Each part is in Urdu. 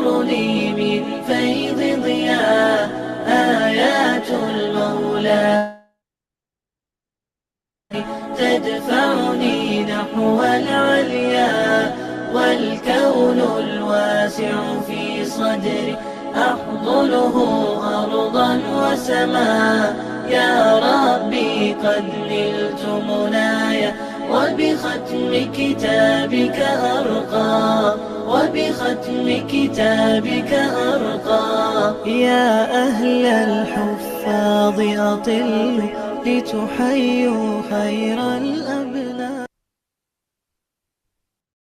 تنظر لي من فيض ضياء آيات المولى تدفعني نحو العليا والكون الواسع في صدري أحضنه أرضا وسماء يا ربي قد نلت منايا وبختم كتابك أرقى وبختم كتابك أرقى يا أهل الحفاظ أطلوا لتحيوا خير الأبناء.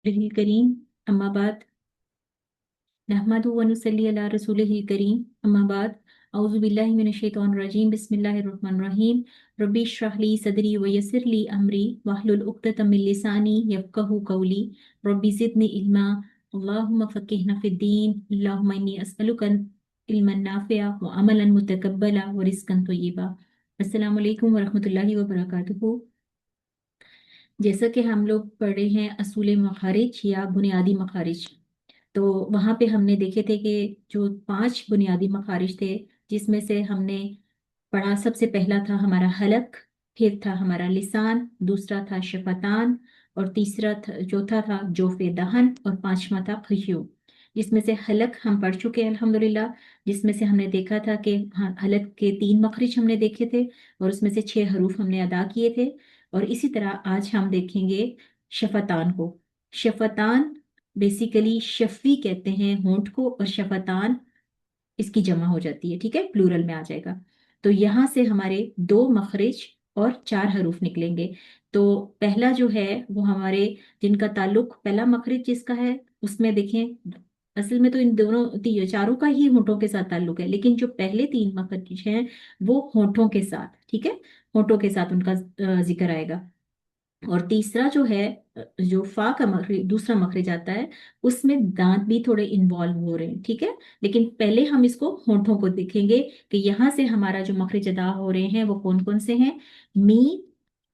الكريم أما بعد نحمده ونصلي على رسوله الكريم أما بعد أعوذ بالله من الشيطان الرجيم بسم الله الرحمن الرحيم ربي اشرح لي صدري ويسر لي أمري واحلل عقدة من لساني يفقهوا قولي ربي زدني علما اللهم فقهنا في الدين اللهم إني أسألك علما نافعا وعملا متقبلا ورزقا طيبا. السلام علیکم ورحمۃ اللہ وبرکاتہ. جیسا کہ ہم لوگ پڑھے ہیں اصول مخارج یا بنیادی مخارج، تو وہاں پہ ہم نے دیکھے تھے کہ جو 5 بنیادی مخارج تھے، جس میں سے ہم نے پڑھا سب سے پہلا تھا ہمارا حلق، پھر تھا ہمارا لسان، دوسرا تھا شفتان، اور تیسرا چوتھا تھا جوف دہن، اور 5واں تھا خشوع. جس میں سے حلق ہم پڑھ چکے ہیں الحمدللہ، جس میں سے ہم نے دیکھا تھا کہ حلق کے 3 مخرج ہم نے دیکھے تھے، اور اس میں سے 6 حروف ہم نے ادا کیے تھے. اور اسی طرح آج ہم دیکھیں گے شفتان کو. شفتان بیسیکلی شفی کہتے ہیں ہونٹ کو، اور شفتان اس کی جمع ہو جاتی ہے، ٹھیک ہے، پلورل میں آ جائے گا. تو یہاں سے ہمارے 2 مخرج اور 4 حروف نکلیں گے. تو پہلا جو ہے وہ ہمارے جن کا تعلق، پہلا مخرج جس کا ہے اس میں دیکھیں اصل میں تو ان دونوں چاروں کا ہی ہونٹوں کے ساتھ تعلق ہے، لیکن جو پہلے 3 مخرج ہیں وہ ہونٹوں کے ساتھ، ٹھیک ہے، ہونٹوں کے ساتھ ان کا ذکر آئے گا. اور تیسرا جو ہے جو فا کا مخرج، دوسرا مخرج آتا ہے، اس میں دانت بھی تھوڑے انوالو ہو رہے ہیں، ٹھیک ہے. لیکن پہلے ہم اس کو ہونٹوں کو دیکھیں گے کہ یہاں سے ہمارا جو مخرج ادا ہو رہے ہیں وہ کون کون سے ہیں، می،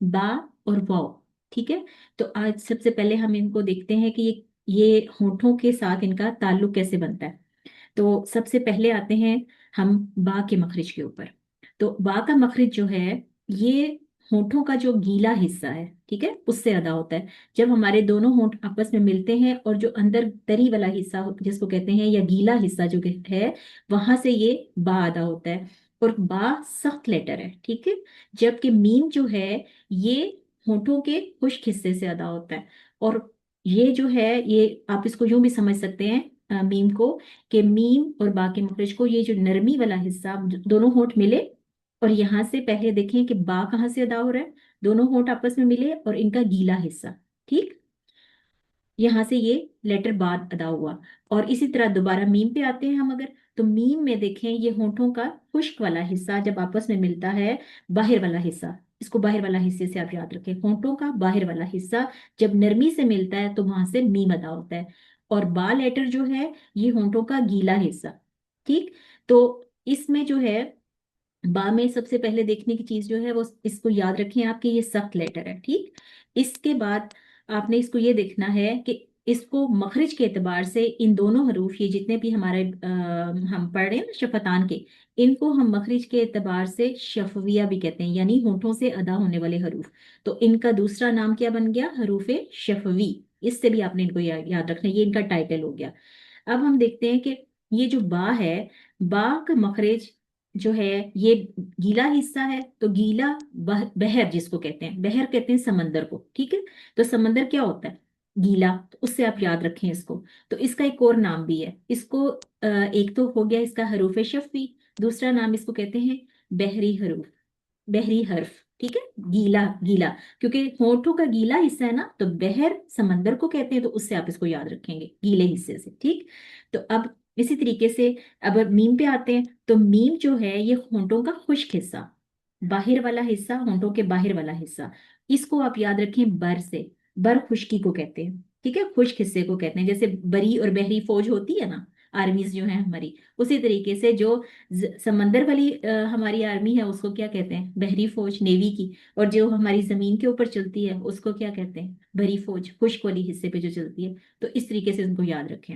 با اور واو، ٹھیک ہے. تو آج سب سے پہلے ہم ان کو دیکھتے ہیں کہ یہ ہونٹوں کے ساتھ ان کا تعلق کیسے بنتا ہے. تو سب سے پہلے آتے ہیں ہم با کے مخرج کے اوپر. تو با کا مخرج جو ہے یہ ہونٹوں کا جو گیلا حصہ ہے، ٹھیک ہے، اس سے ادا ہوتا ہے. جب ہمارے دونوں ہونٹ آپس میں ملتے ہیں اور جو اندر تری والا حصہ جس کو کہتے ہیں یا گیلا حصہ جو ہے، وہاں سے یہ با ادا ہوتا ہے. اور با سخت لیٹر ہے، ٹھیک ہے، جبکہ میم جو ہے یہ ہونٹوں کے خشک حصے سے ادا ہوتا ہے. اور یہ جو ہے یہ آپ اس کو یوں بھی سمجھ سکتے ہیں میم کو، کہ میم اور با کے مخرج کو یہ جو نرمی والا حصہ دونوں ہونٹ ملے، اور یہاں سے پہلے دیکھیں کہ با کہاں سے ادا ہو رہا ہے، دونوں ہونٹ آپس میں ملے اور ان کا گیلا حصہ، ٹھیک، یہاں سے یہ لیٹر بعد ادا ہوا. اور اسی طرح دوبارہ میم پہ آتے ہیں ہم. اگر تو میم میں دیکھیں یہ ہونٹوں کا خشک والا حصہ جب آپس میں ملتا ہے، باہر والا حصہ، اس کو باہر والا حصے سے آپ یاد رکھیں، ہونٹوں کا باہر والا حصہ جب نرمی سے ملتا ہے تو وہاں سے میم ادا ہوتا ہے. اور با لیٹر جو ہے یہ ہونٹوں کا گیلا حصہ، ٹھیک. تو اس میں جو ہے با میں سب سے پہلے دیکھنے کی چیز جو ہے وہ اس کو یاد رکھیں آپ کہ یہ سخت لیٹر ہے، ٹھیک. اس کے بعد آپ نے اس کو یہ دیکھنا ہے کہ اس کو مخرج کے اعتبار سے ان دونوں حروف، یہ جتنے بھی ہمارے ہم پڑھ رہے ہیں نا شفتان کے، ان کو ہم مخرج کے اعتبار سے شفویہ بھی کہتے ہیں، یعنی ہونٹوں سے ادا ہونے والے حروف. تو ان کا دوسرا نام کیا بن گیا، حروف شفوی. اس سے بھی آپ نے ان کو یاد رکھنا ہے، یہ ان کا ٹائٹل ہو گیا. اب ہم دیکھتے ہیں کہ یہ جو با ہے، با کا مخرج جو ہے یہ گیلا حصہ ہے. تو گیلا بحر جس کو کہتے ہیں، بحر کہتے ہیں سمندر کو، ٹھیک ہے. تو سمندر کیا ہوتا ہے، گیلا، تو اس سے آپ یاد رکھیں اس کو. تو اس کا ایک اور نام بھی ہے، اس کو ایک تو ہو گیا اس کا حروف شفوی، دوسرا نام اس کو کہتے ہیں بحری حروف، بحری حرف، ٹھیک ہے. گیلا گیلا کیونکہ ہونٹوں کا گیلا حصہ ہے نا، تو بحر سمندر کو کہتے ہیں، تو اس سے آپ اس کو یاد رکھیں گے گیلے حصے سے، ٹھیک. تو اب اسی طریقے سے اب میم پہ آتے ہیں. تو میم جو ہے یہ ہونٹوں کا خشک حصہ، باہر والا حصہ، ہونٹوں کے باہر والا حصہ، اس کو آپ یاد رکھیں بر سے. بر خشکی کو کہتے ہیں، ٹھیک ہے، خشک حصے کو کہتے ہیں. جیسے بری اور بحری فوج ہوتی ہے نا، آرمیز جو ہیں ہماری، اسی طریقے سے جو سمندر والی ہماری آرمی ہے اس کو کیا کہتے ہیں، بحری فوج، نیوی کی. اور جو ہماری زمین کے اوپر چلتی ہے اس کو کیا کہتے ہیں، بری فوج، خشک والی حصے پہ جو چلتی ہے. تو اس طریقے سے ان کو یاد رکھیں.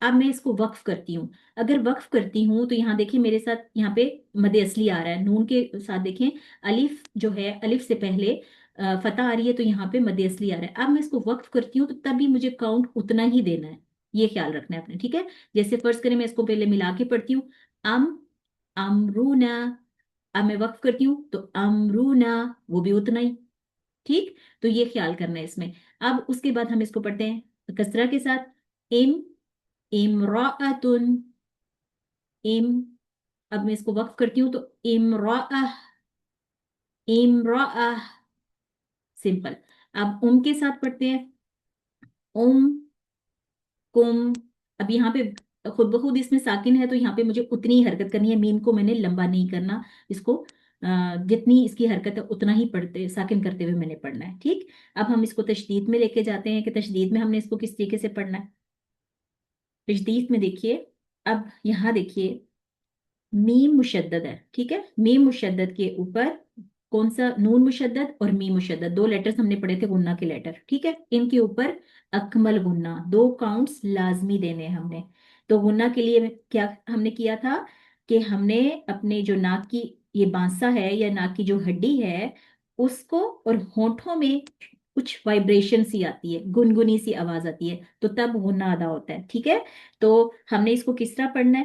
اب میں اس کو وقف کرتی ہوں. اگر وقف کرتی ہوں تو یہاں دیکھیں میرے ساتھ یہاں پہ مد اصلی آ رہا ہے. نون کے ساتھ دیکھیں الف جو ہے، الف سے پہلے فتح آ رہی ہے، تو یہاں پہ مد اصلی آ رہا ہے. اب میں اس کو وقف کرتی ہوں تو تب بھی مجھے کاؤنٹ اتنا ہی دینا ہے. یہ خیال رکھنا ہے اپنے، ٹھیک ہے. جیسے فرض کریں میں اس کو پہلے ملا کے پڑھتی ہوں، ام امرونا. اب میں وقف کرتی ہوں تو امرونا، وہ بھی اتنا ہی. ٹھیک، تو یہ خیال کرنا ہے اس میں. اب اس کے بعد ہم اس کو پڑھتے ہیں کسرہ کے ساتھ، ام امراۃن. ام، اب میں اس کو وقف کرتی ہوں تو امراء امراء، سمپل. اب ام کے ساتھ پڑھتے ہیں، ام کم. اب یہاں پہ خود بخود اس میں ساکن ہے تو یہاں پہ مجھے اتنی ہی حرکت کرنی ہے. میم کو میں نے لمبا نہیں کرنا، اس کو جتنی اس کی حرکت ہے اتنا ہی پڑھتے ساکن کرتے ہوئے میں نے پڑھنا ہے. ٹھیک، اب ہم اس کو تشدید میں لے کے جاتے ہیں کہ تشدید میں ہم نے اس کو کس طریقے سے پڑھنا ہے. تشدید میں دیکھیے، اب یہاں دیکھیے میم مشدد ہے، ٹھیک ہے. میم مشدد کے اوپر کون سا؟ نون مشدد اور میم مشدد، دو لیٹرز ہم نے پڑھے تھے غنہ کے لیٹر، ٹھیک ہے. ان کے اوپر اکمل غنہ، دو کاؤنٹس لازمی دینے ہم نے. تو غنہ کے لیے کیا ہم نے کیا تھا کہ ہم نے اپنے جو ناک کی یہ بانسا ہے یا ناک کی جو ہڈی ہے اس کو، اور ہونٹوں میں کچھ وائبریشن سی آتی ہے، گنگنی سی آواز آتی ہے، تو تب غنہ ادا ہوتا ہے. ٹھیک ہے، تو ہم نے اس کو کس طرح پڑھنا ہے.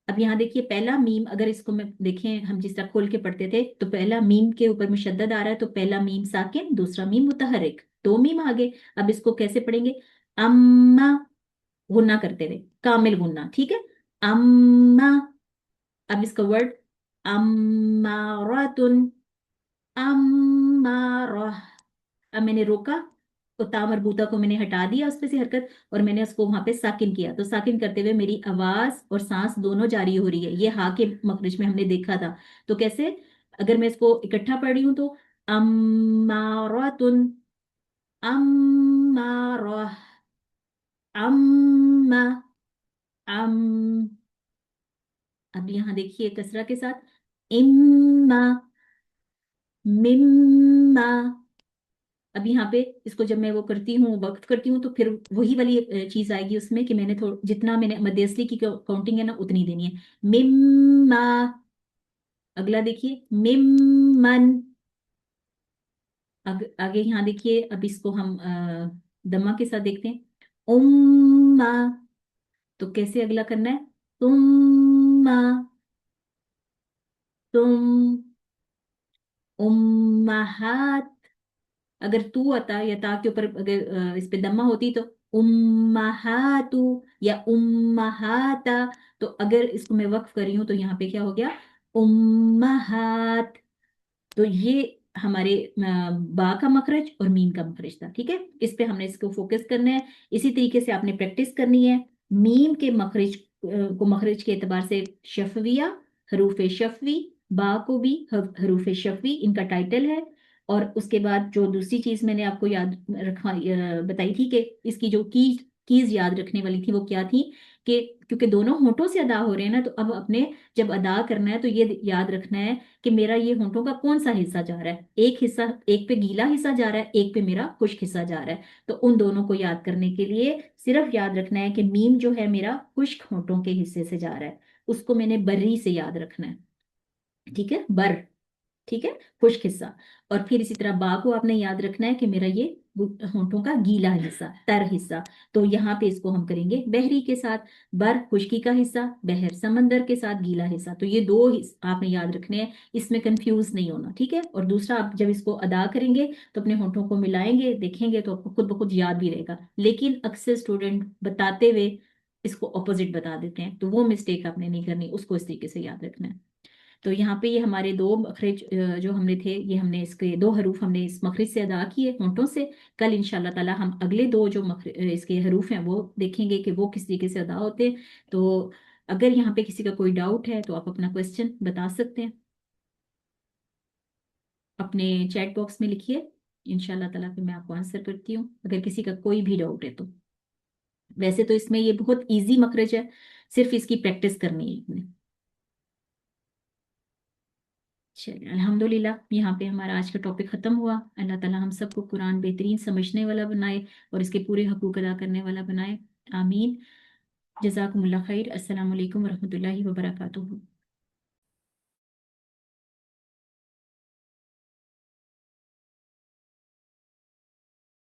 اب یہاں دیکھیے پہلا میم، اگر اس کو میں دیکھیں ہم جس طرح کھول کے پڑھتے تھے تو پہلا میم کے اوپر مشدد آ رہا ہے، تو پہلا میم ساکن، دوسرا میم متحرک، دو میم آگے. اب اس کو کیسے پڑھیں گے؟ اما، غنہ کرتے ہوئے، کامل غنہ، ٹھیک ہے. اما، اب اس کا ورڈ اماراتن، امارہ. اب میں نے روکا تو تا مربوطہ کو میں نے ہٹا دیا اس پہ سے حرکت، اور میں نے اس کو وہاں پہ ساکن کیا. تو ساکن کرتے ہوئے میری آواز اور سانس دونوں جاری ہو رہی ہے. یہ ہا کے مخرج میں ہم نے دیکھا تھا. تو کیسے؟ اگر میں اس کو اکٹھا پڑھ رہی ہوں تو اماراتن، امارہ، اما، ام. اب یہاں دیکھیے کسرہ کے ساتھ، اما، مما. اب یہاں پہ اس کو جب میں وہ کرتی ہوں، وقت کرتی ہوں، تو پھر وہی والی چیز آئے گی اس میں کہ میں نے جتنا میں نے مد اصلی کی کاؤنٹنگ ہے نا اتنی دینی ہے. مما. اگلا دیکھیے ممن. آگے یہاں دیکھیے، اب اس کو ہم دمہ کے ساتھ دیکھتے ہیں، اما. تو کیسے اگلا کرنا ہے؟ تم، تم، امہات. اگر تو آتا یا تا کے اوپر اگر اس پہ دمہ ہوتی تو امہاتو یا امہاتا. تو اگر اس کو میں وقف کر رہی ہوں تو یہاں پہ کیا ہو گیا؟ امہات. تو یہ ہمارے با کا مخرج اور میم کا مخرج تھا. ٹھیک ہے، اس پہ ہم نے اس کو فوکس کرنا ہے. اسی طریقے سے آپ نے پریکٹس کرنی ہے. میم کے مخرج کو مخرج کے اعتبار سے شفویہ، حروف شفوی، با کو بھی حروف شفوی ان کا ٹائٹل ہے. اور اس کے بعد جو دوسری چیز میں نے آپ کو یاد رکھا بتائی تھی کہ اس کی جو کیز یاد رکھنے والی تھی وہ کیا تھی کہ کیونکہ دونوں ہونٹوں سے ادا ہو رہے ہیں نا، تو اب اپنے جب ادا کرنا ہے تو یہ یاد رکھنا ہے کہ میرا یہ ہونٹوں کا کون سا حصہ جا رہا ہے. ایک حصہ، ایک پہ گیلا حصہ جا رہا ہے، ایک پہ میرا خشک حصہ جا رہا ہے. تو ان دونوں کو یاد کرنے کے لیے صرف یاد رکھنا ہے کہ میم جو ہے میرا خشک ہونٹوں کے حصے سے جا رہا ہے، اس کو میں نے بری سے یاد رکھنا ہے. ٹھیک ہے، بر، ٹھیک ہے، خشک حصہ. اور پھر اسی طرح با کو آپ نے یاد رکھنا ہے کہ میرا یہ ہونٹوں کا گیلا حصہ، تر حصہ. تو یہاں پہ اس کو ہم کریں گے بحری کے ساتھ، بر خشکی کا حصہ، بحر سمندر کے ساتھ گیلا حصہ. تو یہ دو آپ نے یاد رکھنے ہیں، اس میں کنفیوز نہیں ہونا. ٹھیک ہے، اور دوسرا آپ جب اس کو ادا کریں گے تو اپنے ہونٹوں کو ملائیں گے، دیکھیں گے تو آپ کو خود بخود یاد بھی رہے گا. لیکن اکثر اسٹوڈنٹ بتاتے ہوئے اس کو اپوزٹ بتا دیتے ہیں، تو وہ مسٹیک آپ نے نہیں کرنی، اس کو اس طریقے سے یاد رکھنا ہے. تو یہاں پہ یہ ہمارے دو مخرج جو ہم نے تھے، یہ ہم نے اس کے دو حروف ہم نے اس مخرج سے ادا کیے ہونٹوں سے. کل انشاءاللہ تعالی ہم اگلے دو جو اس کے حروف ہیں وہ دیکھیں گے کہ وہ کس طریقے سے ادا ہوتے ہیں. تو اگر یہاں پہ کسی کا کوئی ڈاؤٹ ہے تو آپ اپنا کوشچن بتا سکتے ہیں، اپنے چیٹ باکس میں لکھیے. انشاءاللہ تعالی پھر میں آپ کو آنسر کرتی ہوں اگر کسی کا کوئی بھی ڈاؤٹ ہے تو. ویسے تو اس میں یہ بہت ایزی مخرج ہے، صرف اس کی پریکٹس کرنی ہے. چلیے الحمدللہ، یہاں پہ ہمارا آج کا ٹاپک ختم ہوا. اللہ تعالیٰ ہم سب کو قرآن بہترین سمجھنے والا بنائے اور اس کے پورے حقوق ادا کرنے والا بنائے. آمین. جزاکم اللہ خیر. السلام علیکم ورحمۃ اللہ وبرکاتہ.